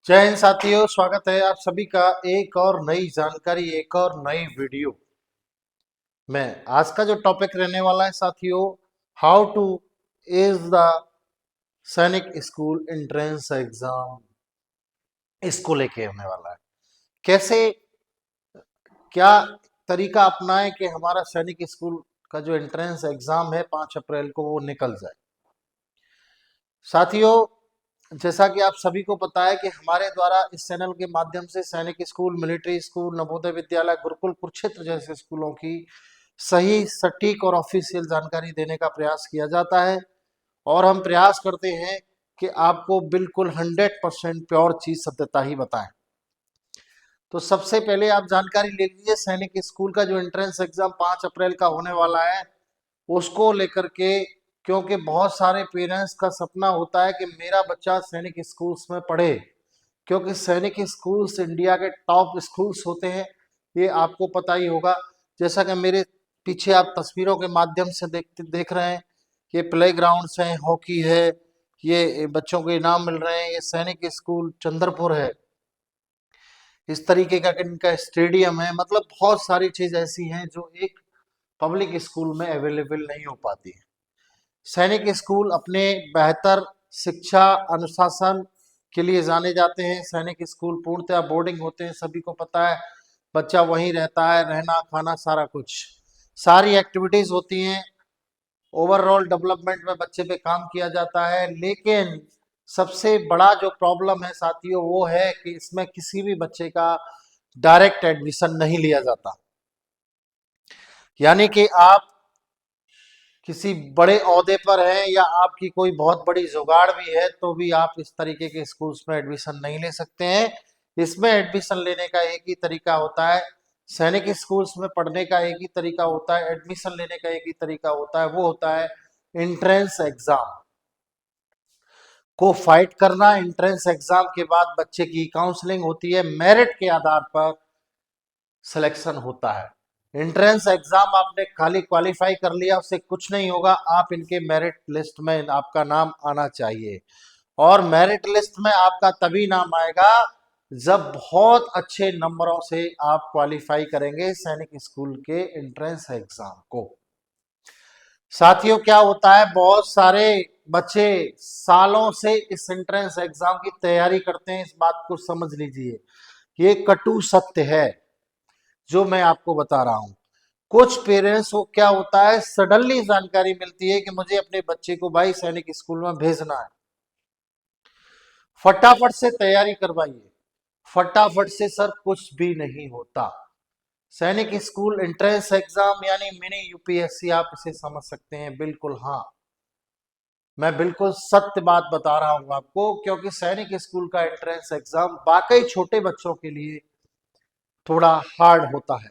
जय हिंद साथियों, स्वागत है आप सभी का एक और नई जानकारी, एक और नई वीडियो में। आज का जो टॉपिक रहने वाला है साथियों, हाउ टू इज द सैनिक स्कूल एंट्रेंस एग्जाम। इसको लेके होने वाला है कैसे, क्या तरीका अपनाएं कि हमारा सैनिक स्कूल का जो एंट्रेंस एग्जाम है 5 अप्रैल को वो निकल जाए। साथियों, जैसा कि आप सभी को पता है कि हमारे द्वारा इस चैनल के माध्यम से सैनिक school, military school, Navodaya Vidyalaya, Gurukul, Kurukshetra जैसे स्कूलों की सही, सटीक और ऑफिशियल जानकारी देने का प्रयास किया जाता है। और हम प्रयास करते हैं कि आपको बिल्कुल 100% प्योर चीज सत्यता ही बताएं। तो सबसे पहले आप जानकारी ले लीजिए, सैनिक स्कूल का जो एंट्रेंस एग्जाम 5 अप्रैल का होने वाला है उसको लेकर के, क्योंकि बहुत सारे पेरेंट्स का सपना होता है कि मेरा बच्चा सैनिक स्कूल्स में पढ़े, क्योंकि सैनिक स्कूल्स इंडिया के टॉप स्कूल्स होते हैं। ये आपको पता ही होगा। जैसा कि मेरे पीछे आप तस्वीरों के माध्यम से देख रहे हैं, ये प्ले ग्राउंड्स हैं, हॉकी है, ये बच्चों को इनाम मिल रहे हैं। ये सैनिक स्कूल चंद्रपुर है, इस तरीके का इनका स्टेडियम है। मतलब बहुत सारी चीज ऐसी हैं जो एक पब्लिक स्कूल में अवेलेबल नहीं हो पाती है। सैनिक स्कूल अपने बेहतर शिक्षा, अनुशासन के लिए जाने जाते हैं। सैनिक स्कूल पूर्णतः बोर्डिंग होते हैं, सभी को पता है। बच्चा वहीं रहता है, रहना खाना सारा कुछ, सारी एक्टिविटीज होती हैं। ओवरऑल डेवलपमेंट में बच्चे पे काम किया जाता है। लेकिन सबसे बड़ा जो प्रॉब्लम है साथियों, वो है कि इसमें किसी भी बच्चे का डायरेक्ट एडमिशन नहीं लिया जाता। यानी कि आप किसी बड़े ओहदे पर हैं या आपकी कोई बहुत बड़ी जुगाड़ भी है तो भी आप इस तरीके के स्कूल्स में एडमिशन नहीं ले सकते हैं। इसमें एडमिशन लेने का एक ही तरीका होता है, सैनिक स्कूल्स में पढ़ने का एक ही तरीका होता है, एडमिशन लेने का एक ही तरीका होता है, वो होता है एंट्रेंस एग्जाम को फाइट करना। एंट्रेंस एग्जाम के बाद बच्चे की काउंसलिंग होती है, मेरिट के आधार पर सिलेक्शन होता है। एंट्रेंस एग्जाम आपने खाली क्वालिफाई कर लिया उससे कुछ नहीं होगा, आप इनके मेरिट लिस्ट में आपका नाम आना चाहिए। और मेरिट लिस्ट में आपका तभी नाम आएगा जब बहुत अच्छे नंबरों से आप क्वालिफाई करेंगे सैनिक स्कूल के एंट्रेंस एग्जाम को। साथियों, क्या होता है, बहुत सारे बच्चे सालों से इस एंट्रेंस एग्जाम की तैयारी करते हैं। इस बात को समझ लीजिए, ये कटु सत्य है जो मैं आपको बता रहा हूं। कुछ पेरेंट्स को क्या होता है, सडनली जानकारी मिलती है कि मुझे अपने बच्चे को भाई सैनिक स्कूल में भेजना है, फटाफट से तैयारी करवाइए। फटाफट से सर कुछ भी नहीं होता। सैनिक स्कूल एंट्रेंस एग्जाम यानी मिनी यूपीएससी आप इसे समझ सकते हैं। बिल्कुल हाँ, मैं बिल्कुल सत्य बात बता रहा हूं आपको, क्योंकि सैनिक स्कूल का एंट्रेंस एग्जाम वाकई छोटे बच्चों के लिए थोड़ा हार्ड होता है।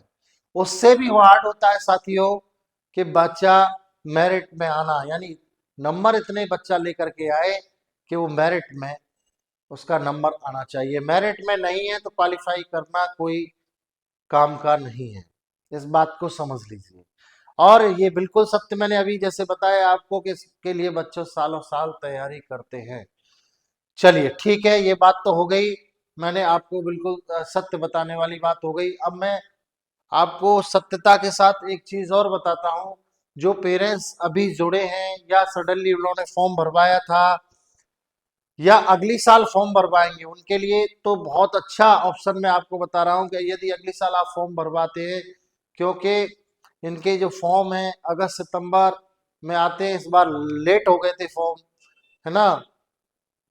उससे भी हार्ड होता है साथियों कि बच्चा मेरिट में आना, यानी नंबर इतने बच्चा लेकर के आए कि वो मेरिट में उसका नंबर आना चाहिए। मेरिट में नहीं है तो क्वालिफाई करना कोई काम का नहीं है, इस बात को समझ लीजिए। और ये बिल्कुल सत्य मैंने अभी जैसे बताया आपको कि इसके लिए बच्चों सालों साल तैयारी करते हैं। चलिए ठीक है, ये बात तो हो गई, मैंने आपको बिल्कुल सत्य बताने वाली बात हो गई। अब मैं आपको सत्यता के साथ एक चीज और बताता हूं। जो पेरेंट्स अभी जुड़े हैं या सडनली उन्होंने फॉर्म भरवाया था या अगली साल फॉर्म भरवाएंगे, उनके लिए तो बहुत अच्छा ऑप्शन मैं आपको बता रहा हूं कि यदि अगली साल आप फॉर्म भरवाते हैं, क्योंकि इनके जो फॉर्म है अगस्त सितंबर में आते हैं, इस बार लेट हो गए थे फॉर्म, है ना।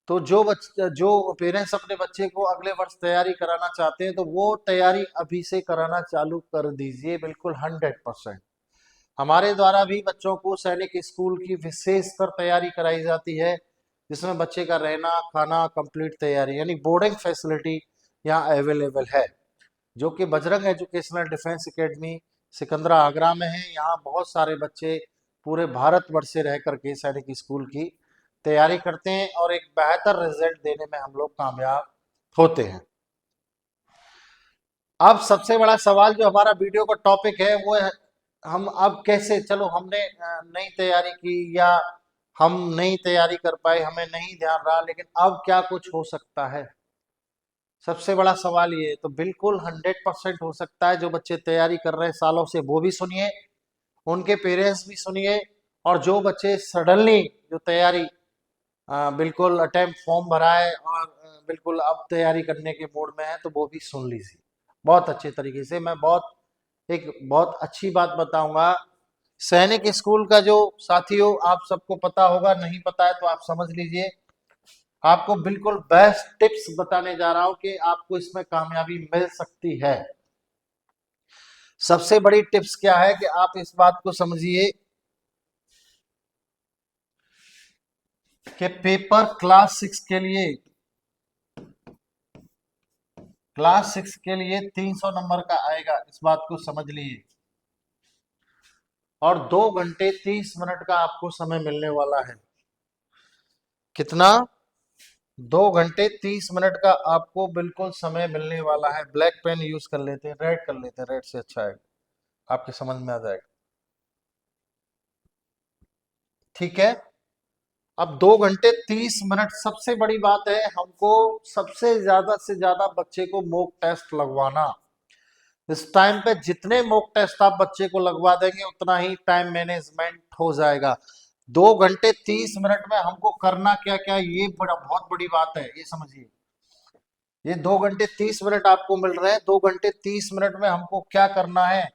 तो जो पेरेंट्स अपने बच्चे को अगले वर्ष तैयारी कराना चाहते हैं तो वो तैयारी अभी से कराना चालू कर दीजिए, बिल्कुल 100%। हमारे द्वारा भी बच्चों को सैनिक स्कूल की विशेषकर तैयारी कराई जाती है, जिसमें बच्चे का रहना खाना कंप्लीट तैयारी, यानी बोर्डिंग फैसिलिटी यहाँ अवेलेबल है, जो कि Bajrang educational defence academy Sikandra Agra में है। यहाँ बहुत सारे बच्चे पूरे भारतवर्ष से रह करके सैनिक स्कूल की तैयारी करते हैं और एक बेहतर रिजल्ट देने में हम लोग कामयाब होते हैं। अब सबसे बड़ा सवाल जो हमारा वीडियो का टॉपिक है वो है, हम अब कैसे, चलो हमने नई तैयारी की या हम नहीं तैयारी कर पाए, हमें नहीं ध्यान रहा, लेकिन अब क्या कुछ हो सकता है। सबसे बड़ा सवाल ये है, तो बिल्कुल 100% हो सकता है। जो बच्चे तैयारी कर रहे हैं सालों से वो भी सुनिए, उनके पेरेंट्स भी सुनिए, और जो बच्चे सडनली जो तैयारी बिल्कुल अटेम्प्ट फॉर्म भरा है और बिल्कुल अब तैयारी करने के मूड में है, तो वो भी सुन लीजिए बहुत अच्छे तरीके से। मैं बहुत अच्छी बात बताऊंगा। सैनिक स्कूल का जो साथियों आप सबको पता होगा, नहीं पता है तो आप समझ लीजिए। आपको बिल्कुल बेस्ट टिप्स बताने जा रहा हूं कि आपको इसमें कामयाबी मिल सकती है। सबसे बड़ी टिप्स क्या है कि आप इस बात को समझिए कि पेपर क्लास 6 के लिए 300 नंबर का आएगा, इस बात को समझ लीजिए। और 2 घंटे 30 मिनट का आपको समय मिलने वाला है। कितना? 2 घंटे 30 मिनट का आपको बिल्कुल समय मिलने वाला है। ब्लैक पेन यूज कर लेते हैं, रेड कर लेते हैं, रेड से अच्छा है, आपके समझ में आ जाएगा। ठीक है। अब 2 घंटे 30 मिनट, सबसे बड़ी बात है हमको सबसे ज्यादा से ज्यादा बच्चे को मॉक टेस्ट लगवाना। इस टाइम पे जितने मॉक टेस्ट आप बच्चे को लगवा देंगे उतना ही टाइम मैनेजमेंट हो जाएगा। 2 घंटे 30 मिनट में हमको करना क्या क्या, ये बहुत बड़ी बात है, ये समझिए। ये 2 घंटे 30 मिनट आपको मिल रहे हैं, 2 घंटे 30 मिनट में हमको क्या करना है?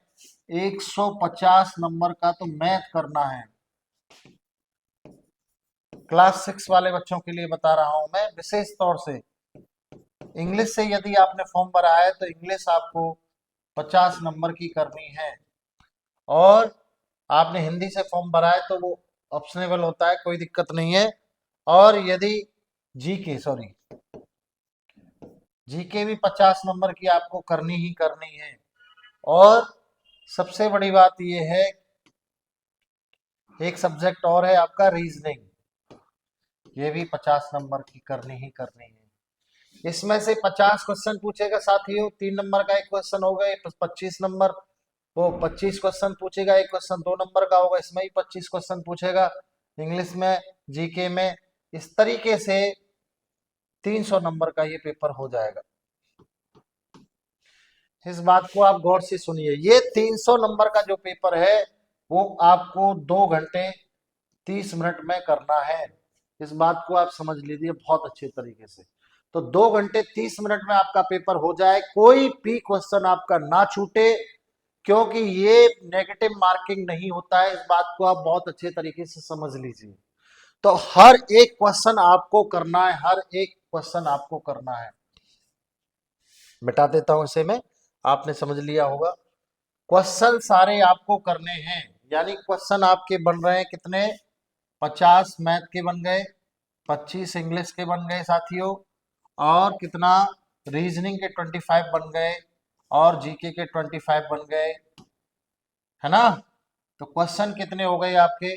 150 नंबर का तो मैथ करना है। क्लास 6 वाले बच्चों के लिए बता रहा हूं मैं विशेष तौर से। इंग्लिश से यदि आपने फॉर्म भरा है तो इंग्लिश आपको 50 नंबर की करनी है, और आपने हिंदी से फॉर्म भरा है तो वो ऑप्शनेबल होता है, कोई दिक्कत नहीं है। और यदि जीके भी 50 नंबर की आपको करनी ही करनी है। और सबसे बड़ी बात यह है, एक सब्जेक्ट और है आपका रीजनिंग, ये भी 50 नंबर की करनी ही करनी है। इसमें से 50 क्वेश्चन पूछेगा साथियों, 3 नंबर का एक क्वेश्चन होगा, 25 नंबर। वो 25 क्वेश्चन पूछेगा, एक क्वेश्चन 2 नंबर का होगा, इसमें ही 25 क्वेश्चन पूछेगा इंग्लिश में, जीके में। इस तरीके से 300 नंबर का ये पेपर हो जाएगा। इस बात को आप गौर से सुनिए, ये 300 नंबर का जो पेपर है वो आपको 2 घंटे 30 मिनट में करना है। इस बात को आप समझ लीजिए बहुत अच्छे तरीके से। तो 2 घंटे 30 मिनट में आपका पेपर हो जाए, कोई भी क्वेश्चन आपका ना छूटे, क्योंकि ये नेगेटिव मार्किंग नहीं होता है। इस बात को आप बहुत अच्छे तरीके से समझ लीजिए। तो हर एक क्वेश्चन आपको करना है, हर एक क्वेश्चन आपको करना है। मिटा देता हूं इसे मैं, आपने समझ लिया होगा। क्वेश्चन सारे आपको करने हैं, यानी क्वेश्चन आपके बन रहे हैं कितने? 50 मैथ के बन गए, 25 इंग्लिश के बन गए साथियों, और कितना? रीजनिंग के 25 बन गए, और जीके के 25 बन गए, है ना? तो क्वेश्चन कितने हो गए आपके?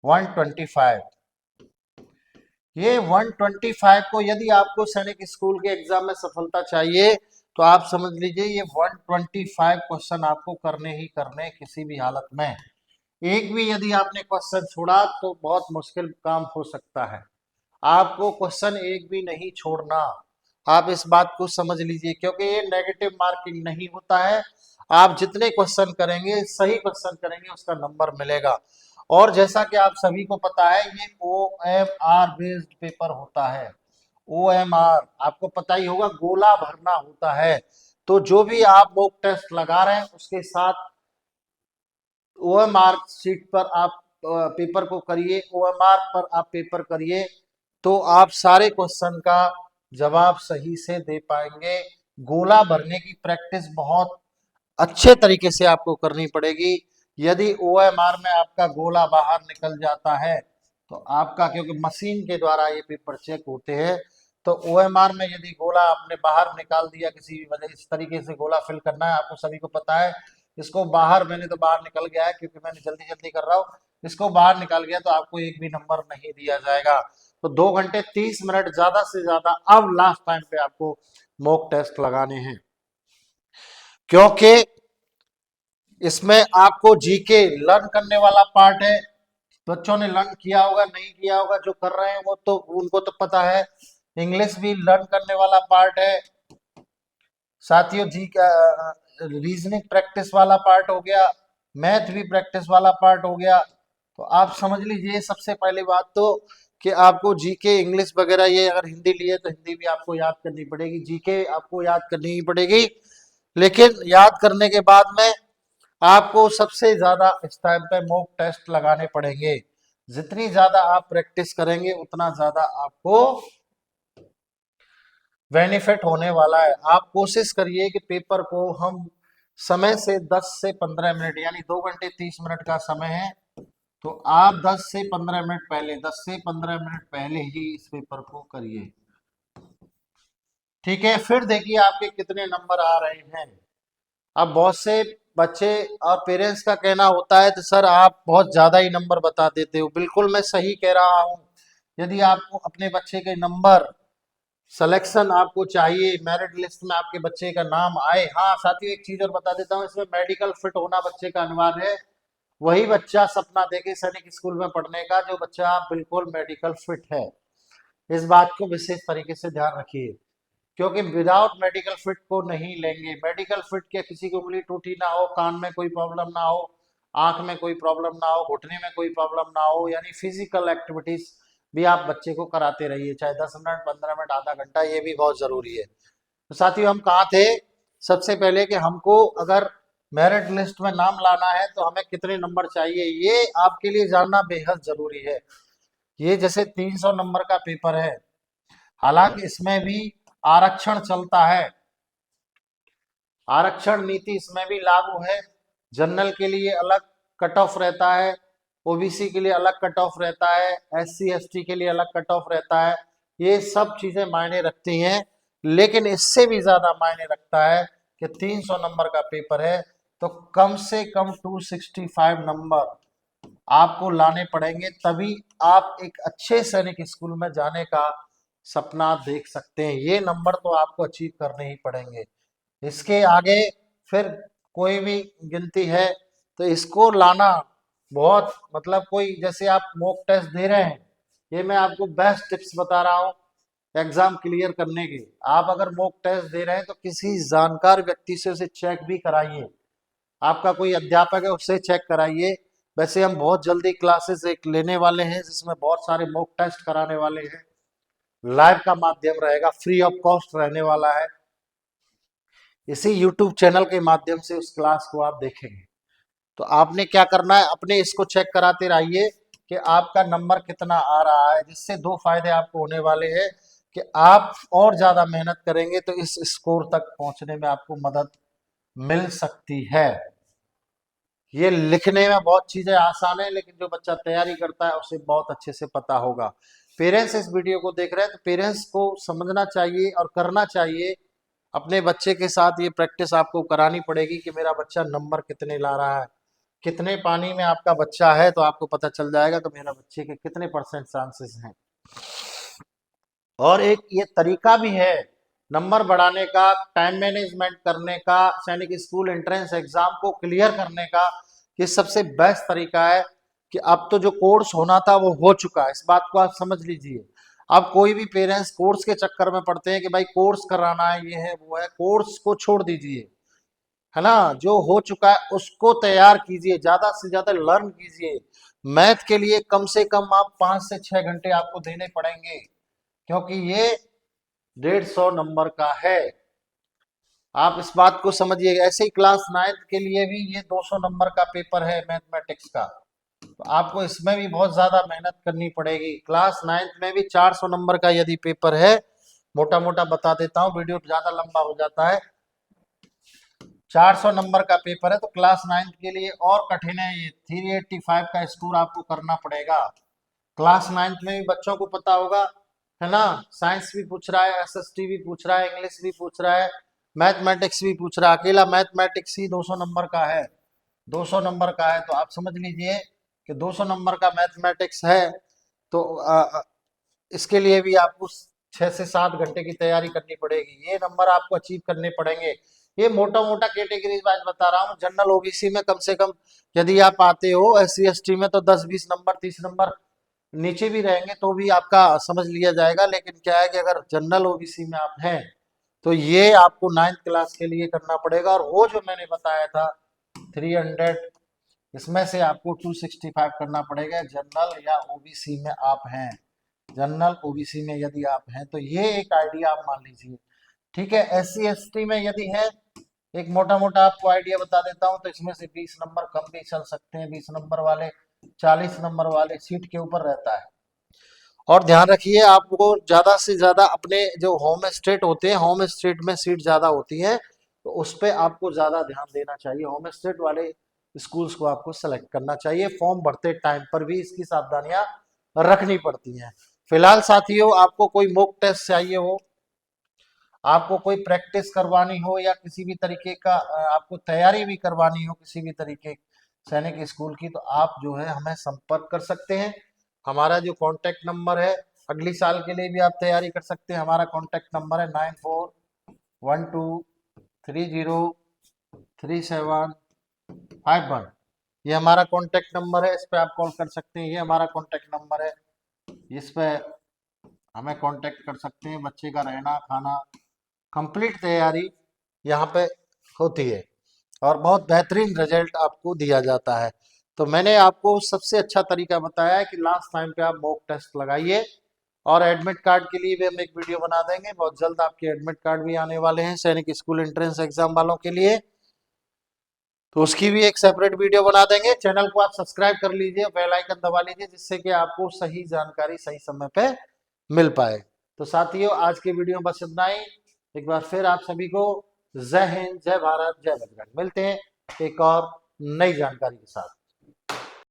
125। ये 125 को यदि आपको सैनिक स्कूल के एग्जाम में सफलता चाहिए तो आप समझ लीजिए ये 125 क्वेश्चन आपको करने ही करने, किसी भी हालत में। एक भी यदि आपने क्वेश्चन छोड़ा तो बहुत मुश्किल काम हो सकता है। आपको क्वेश्चन एक भी नहीं छोड़ना, आप इस बात को समझ लीजिए, क्योंकि ये नेगेटिव मार्किंग नहीं होता है। आप जितने क्वेश्चन करेंगे, सही क्वेश्चन करेंगे, उसका नंबर मिलेगा। और जैसा कि आप सभी को पता है ये OMR बेस्ड पेपर होता है। OMR आपको पता ही होगा, गोला भरना होता है। तो जो भी आप मॉक टेस्ट लगा रहे हैं उसके साथ OMR शीट पर आप पेपर को करिए, OMR पर आप पेपर करिए, तो आप सारे क्वेश्चन का जवाब सही से दे पाएंगे। गोला भरने की प्रैक्टिस बहुत अच्छे तरीके से आपको करनी पड़ेगी। यदि OMR में आपका गोला बाहर निकल जाता है तो आपका, क्योंकि मशीन के द्वारा ये पेपर चेक होते हैं, तो OMR में यदि गोला आपने बाहर निकाल दिया किसी भी वजह, इस तरीके से गोला फिल करना है, आपको सभी को पता है। इसको बाहर, मैंने तो बाहर निकल गया है क्योंकि मैंने जल्दी जल्दी कर रहा हूँ, इसको बाहर निकाल गया तो आपको एक भी नंबर नहीं दिया जाएगा। तो 2 घंटे 30 मिनट ज्यादा से ज्यादा अब लास्ट टाइम पे आपको मॉक टेस्ट लगाने हैं, क्योंकि इसमें आपको जीके लर्न करने वाला पार्ट है, बच्चों ने लर्न किया होगा नहीं किया होगा, जो कर रहे हैं वो तो उनको तो पता है। इंग्लिश भी लर्न करने वाला पार्ट है साथियों जी का। रीजनिंग प्रैक्टिस वाला पार्ट हो गया, मैथ भी प्रैक्टिस वाला पार्ट हो गया। तो आप समझ लीजिए सबसे पहली बात तो कि आपको जीके इंग्लिश वगैरह, ये अगर हिंदी लिए तो हिंदी भी आपको याद करनी पड़ेगी, जीके आपको याद करनी ही पड़ेगी। लेकिन याद करने के बाद में आपको सबसे ज्यादा इस टाइम पे मॉक टेस्ट लगाने पड़ेंगे। जितनी ज्यादा आप प्रैक्टिस करेंगे उतना ज्यादा आपको बेनिफिट होने वाला है। आप कोशिश करिए कि पेपर को हम समय से 10 से 15 मिनट, यानी 2 घंटे 30 मिनट का समय है, तो आप 10 से 15 मिनट पहले, 10 से 15 मिनट पहले ही इस पेपर को करिए। ठीक है, फिर देखिए आपके कितने नंबर आ रहे हैं। अब बहुत से बच्चे और पेरेंट्स का कहना होता है तो सर आप बहुत ज्यादा ही नंबर बता देते हो। बिल्कुल मैं सही कह रहा हूं। यदि आपको अपने बच्चे के नंबर सिलेक्शन आपको चाहिए, मेरिट लिस्ट में आपके बच्चे का नाम आए। हाँ साथियों, एक चीज और बता देता हूँ, इसमें मेडिकल फिट होना बच्चे का अनिवार्य है। वही बच्चा सपना देखे सैनिक स्कूल में पढ़ने का जो बच्चा बिल्कुल मेडिकल फिट है। इस बात को विशेष तरीके से ध्यान रखिए, क्योंकि विदाउट मेडिकल फिट को नहीं लेंगे। मेडिकल फिट के किसी की उंगली टूटी ना हो, कान में कोई प्रॉब्लम ना हो, आंख में कोई प्रॉब्लम ना हो, घुटने में कोई प्रॉब्लम ना हो, यानी फिजिकल एक्टिविटीज भी आप बच्चे को कराते रहिए, चाहे 10 मिनट 15 मिनट आधा घंटा, ये भी बहुत जरूरी है। तो साथियों हम कहाँ थे, सबसे पहले कि हमको अगर मेरिट लिस्ट में नाम लाना है तो हमें कितने नंबर चाहिए, ये आपके लिए जानना बेहद जरूरी है। ये जैसे 300 नंबर का पेपर है, हालांकि इसमें भी आरक्षण चलता है, आरक्षण नीति इसमें भी लागू है। जनरल के लिए अलग कट ऑफ रहता है, ओबीसी के लिए अलग कट ऑफ रहता है, एससी एसटी के लिए अलग कट ऑफ रहता है। ये सब चीजें मायने रखती हैं, लेकिन इससे भी ज्यादा मायने रखता है कि 300 नंबर का पेपर है, तो कम से कम 265 नंबर आपको लाने पड़ेंगे, तभी आप एक अच्छे सैनिक स्कूल में जाने का सपना देख सकते हैं। ये नंबर तो आपको अचीव करने ही पड़ेंगे। इसके आगे फिर कोई भी गिनती है तो इसको लाना बहुत, मतलब कोई, जैसे आप मॉक टेस्ट दे रहे हैं, ये मैं आपको बेस्ट टिप्स बता रहा हूँ एग्जाम क्लियर करने के। आप अगर मॉक टेस्ट दे रहे हैं तो किसी जानकार व्यक्ति से उसे चेक भी कराइए, आपका कोई अध्यापक है उससे चेक कराइए। वैसे हम बहुत जल्दी क्लासेस एक लेने वाले हैं जिसमें बहुत सारे मॉक टेस्ट कराने वाले हैं, लाइव का माध्यम रहेगा, फ्री ऑफ कॉस्ट रहने वाला है। इसी यूट्यूब चैनल के माध्यम से उस क्लास को आप देखेंगे। तो आपने क्या करना है, अपने इसको चेक कराते रहिए कि आपका नंबर कितना आ रहा है, जिससे दो फायदे आपको होने वाले हैं कि आप और ज्यादा मेहनत करेंगे तो इस स्कोर तक पहुंचने में आपको मदद मिल सकती है। ये लिखने में बहुत चीजें आसान है, लेकिन जो बच्चा तैयारी करता है उसे बहुत अच्छे से पता होगा। पेरेंट्स इस वीडियो को देख रहे हैं तो पेरेंट्स को समझना चाहिए और करना चाहिए। अपने बच्चे के साथ ये प्रैक्टिस आपको करानी पड़ेगी कि मेरा बच्चा नंबर कितने ला रहा है। कितने पानी में आपका बच्चा है तो आपको पता चल जाएगा कि मेरा बच्चे के कितने परसेंट चांसेस हैं। और एक ये तरीका भी है नंबर बढ़ाने का, टाइम मैनेजमेंट करने का, सैनिक स्कूल एंट्रेंस एग्जाम को क्लियर करने का। ये सबसे बेस्ट तरीका है कि अब तो जो कोर्स होना था वो हो चुका है, इस बात को आप समझ लीजिए। अब कोई भी पेरेंट्स कोर्स के चक्कर में पड़ते हैं कि भाई कोर्स कराना है, ये है वो है, कोर्स को छोड़ दीजिए, है ना। जो हो चुका है उसको तैयार कीजिए, ज्यादा से ज्यादा लर्न कीजिए। मैथ के लिए कम से कम आप 5 से 6 घंटे आपको देने पड़ेंगे, क्योंकि ये 150 नंबर का है। आप इस बात को समझिए। ऐसे ही क्लास 9 के लिए भी ये 200 नंबर का पेपर है मैथमेटिक्स का, तो आपको इसमें भी बहुत ज्यादा मेहनत करनी पड़ेगी। क्लास 9 में भी 400 नंबर का यदि पेपर है, मोटा मोटा बता देता हूँ, वीडियो ज्यादा लंबा हो जाता है। 400 नंबर का पेपर है तो क्लास 9 के लिए और कठिन है ये। 385 का स्कोर आपको करना पड़ेगा। क्लास 9 में भी बच्चों को पता होगा, है ना, साइंस भी पूछ रहा है, एसएसटी भी पूछ रहा है, इंग्लिश भी पूछ रहा है, मैथमेटिक्स भी पूछ रहा है। अकेला मैथमेटिक्स ही 200 नंबर का है, 200 नंबर का है। तो आप समझ लीजिए कि 200 नंबर का मैथमेटिक्स है, तो इसके लिए भी आपको 6 से 7 घंटे की तैयारी करनी पड़ेगी। ये नंबर आपको अचीव करने पड़ेंगे। ये मोटा मोटा कैटेगरीज वाइज बता रहा हूँ। जनरल ओबीसी में कम से कम यदि आप आते हो, एससी एसटी में तो 10-20 नंबर 30 नंबर नीचे भी रहेंगे तो भी आपका समझ लिया जाएगा। लेकिन क्या है कि अगर जनरल ओबीसी में आप हैं तो ये आपको 9th क्लास के लिए करना पड़ेगा। और वो जो मैंने बताया था 300, इसमें से आपको 265 करना पड़ेगा जनरल या ओबीसी में आप हैं। जनरल ओबीसी में यदि आप हैं तो ये एक आइडिया आप मान लीजिए। ठीक है, एससी एसटी में यदि है, एक मोटा मोटा आपको आइडिया बता देता हूं, तो इसमें से 20 नंबर कम भी चल सकते हैं, 20 नंबर वाले 40 नंबर वाले सीट के ऊपर रहता है। और ध्यान रखिए आपको ज्यादा से ज्यादा अपने जो होम स्टेट होते हैं, होम स्टेट में सीट ज्यादा होती है तो उस पर आपको ज्यादा ध्यान देना चाहिए। होम स्टेट वाले स्कूल्स को आपको सेलेक्ट करना चाहिए। फॉर्म भरते टाइम पर भी इसकी सावधानियां रखनी पड़ती हैं। फिलहाल साथियों, आपको कोई मॉक टेस्ट चाहिए हो, आपको कोई प्रैक्टिस करवानी हो, या किसी भी तरीके का आपको तैयारी भी करवानी हो किसी भी तरीके सैनिक स्कूल की, तो आप जो है हमें संपर्क कर सकते हैं। हमारा जो कांटेक्ट नंबर है, अगली साल के लिए भी आप तैयारी कर सकते हैं। हमारा कांटेक्ट नंबर है 9412303751। ये हमारा कांटेक्ट नंबर है, इस पे आप कॉल कर सकते हैं। ये हमारा कांटेक्ट नंबर है, इस पे हमें कांटेक्ट कर सकते हैं। बच्चे का रहना खाना कंप्लीट तैयारी यहाँ पे होती है और बहुत बेहतरीन रिजल्ट आपको दिया जाता है। तो मैंने आपको सबसे अच्छा तरीका बताया है कि लास्ट टाइम पे आप मॉक टेस्ट लगाइए। और एडमिट कार्ड के लिए भी हम एक वीडियो बना देंगे, बहुत जल्द आपके एडमिट कार्ड भी आने वाले हैं सैनिक स्कूल एंट्रेंस एग्जाम वालों के लिए, तो उसकी भी एक सेपरेट वीडियो बना देंगे। चैनल को आप सब्सक्राइब कर लीजिए, बेल आइकन दबा लीजिए, जिससे कि आपको सही जानकारी सही समय पे मिल पाए। तो साथियों, आज की वीडियो में बस इतना ही। एक बार फिर आप सभी को जय हिंद, जय भारत, जय बजरंग। मिलते हैं एक और नई जानकारी के साथ।